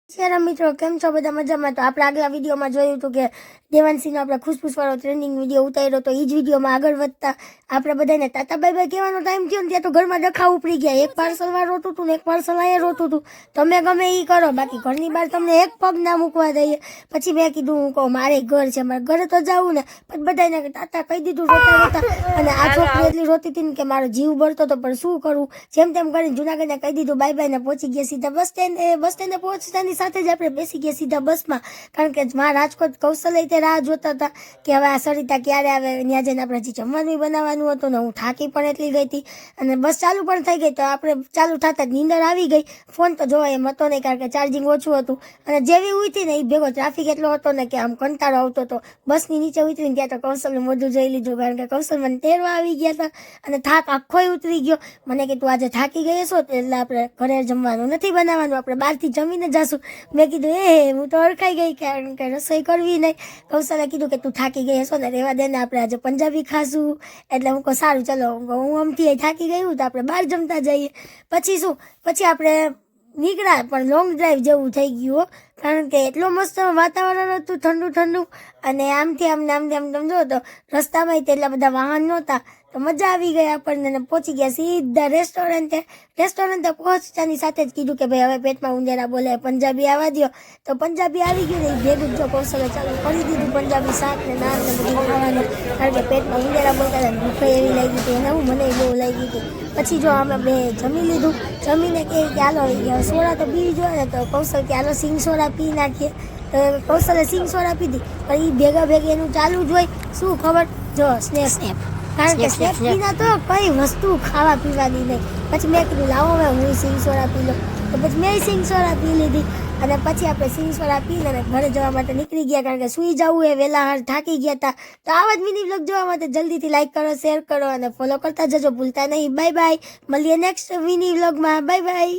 શેરા મિત્રો કેમ છો બધા મજામાં? તો આપણે આગલા વિડીયોમાં જોયું હતું કે દેવાંશીનો આપણે ખુશખુશવાળો ટ્રેન્ડિંગ વિડીયો ઉતાર્યો તો એ જ વિડીયોમાં આગળ વધતા આપણે બધાને તાતા બાય બાય કહેવાનો ટાઈમ થયો ને ત્યાં તો ઘરમાં ડખા ઉપડી ગયા. એક પાર્સલ વાળા રોતું હતું ને એક પાર્સલ અહીંયા રોતું હતું. તમે ગમે એ કરો, બાકી ઘરની બહાર તમને એક પગ ના મૂકવા દઈએ. પછી મેં કીધું હું કહું મારે ઘર છે, મારે ઘરે તો જવું ને. પછી બધાને તાતા કહી દીધું રોતા રોતા. અને આ છોકરી એટલી રોતી હતી ને કે મારો જીવ બળતો હતો, પણ શું કરવું? જેમ તેમ કરીને જુનાગઢને કહી દીધું બાય બાય ને પહોંચી ગયા સીધા બસ સ્ટેન્ડે પહોંચતાની સાથે જ આપણે બેસી ગયા સીધા બસમાં. કારણ કે રાજકોટ કૌશલ્ય તે રાહ જોતા હતા કે હવે આ સરિતા ક્યારે આવે. ત્યાં જઈને આપણે હજી જમવાનું બનાવવાનું હતું ને હું થાકી પણ એટલી ગઈ હતી અને બસ ચાલુ પણ થઈ ગઈ. તો આપણે ચાલુ થતા નીંદર આવી ગઈ. ફોન તો જોવા એમ હતો નહીં, કારણ કે ચાર્જિંગ ઓછું હતું. અને જેવી ઉઠી ને એ ભેગો ટ્રાફિક એટલો હતો ને કે આમ કંટાળો આવતો હતો. બસની નીચે ઉતરીને ત્યાં તો કૌશલનું મોઢું જોઈ લીધું, કારણ કે કૌશલ મને તેડવા આવી ગયા હતા અને થાક આખોય ઉતરી ગયો. મને કે તું આજે થાકી ગઈ છો એટલે આપણે ઘરે જમવાનું નથી બનાવવાનું, આપણે બહારથી જમીને જાશું. મેં કીધું હું તો અડકાઈ ગઈ, કારણ કે રસોઈ કરવી નહીં. કૌશલે કીધું કે તું થાકી ગઈ હશો ને રહેવા દે ને, આપણે આજે પંજાબી ખાશું. એટલે હું કહું સારું ચલો, હું આમથી થાકી ગઈ હું તો આપણે બહાર જમતા જઈએ. પછી આપણે નીકળ્યા, પણ લોંગ ડ્રાઈવ જેવું થઈ ગયું, કારણ કે એટલો મસ્ત વાતાવરણ હતું ઠંડુ ઠંડુ. અને આમથી આમ જો તો રસ્તામાં એટલા બધા વાહન નહોતા, તો મજા આવી ગઈ આપણને. પહોંચી ગયા સીધા રેસ્ટોરન્ટે પહોંચતાની સાથે જ કીધું કે ભાઈ હવે પેટમાં ઉંદેરા બોલે, પંજાબી આવવા દો. તો પંજાબી આવી ગયું ને એ ભેગું જો કૌશલે ચાલુ કરી દીધું પંજાબી શાક ને નાન ને બધું ખાવાનું, કારણ કે પેટમાં ઉંદેરા બોલતા હતા, ભૂખ એવી લાગી હતી અને મને બહુ લાગી હતી. પછી જો અમે બે જમી લીધું, જમીને કે હાલો સોડા તો પીવી જોઈએ ને, તો કૌશલ કે હાલો સિંગ સોડા પી નાખીએ. તો કૌશલે સિંગ સોડા પીધી, પણ એ ભેગા એનું ચાલુ જ હોય. શું ખબર, જો સ્નેપ, કારણ કે સ્નેપ પીના તો કઈ વસ્તુ ખાવા પીવાની નહીં. પછી મેં કીધું લાવો હવે હું સિંગ સોડા પી લઉં. તો પછી મેં સિંગ સોડા પી લીધી અને પછી આપણે સિંગ સોડા પીને ઘરે જવા માટે નીકળી ગયા, કારણ કે સૂઈ જવું એ વહેલા હાર થાકી ગયા હતા. તો આવા જ મિની બ્લોગ જોવા માટે જલ્દીથી લાઈક કરો, શેર કરો અને ફોલો કરતા જજો ભૂલતા નહીં. બાય બાય, મળીએ નેક્સ્ટ મિની બ્લોગમાં. Bye bye.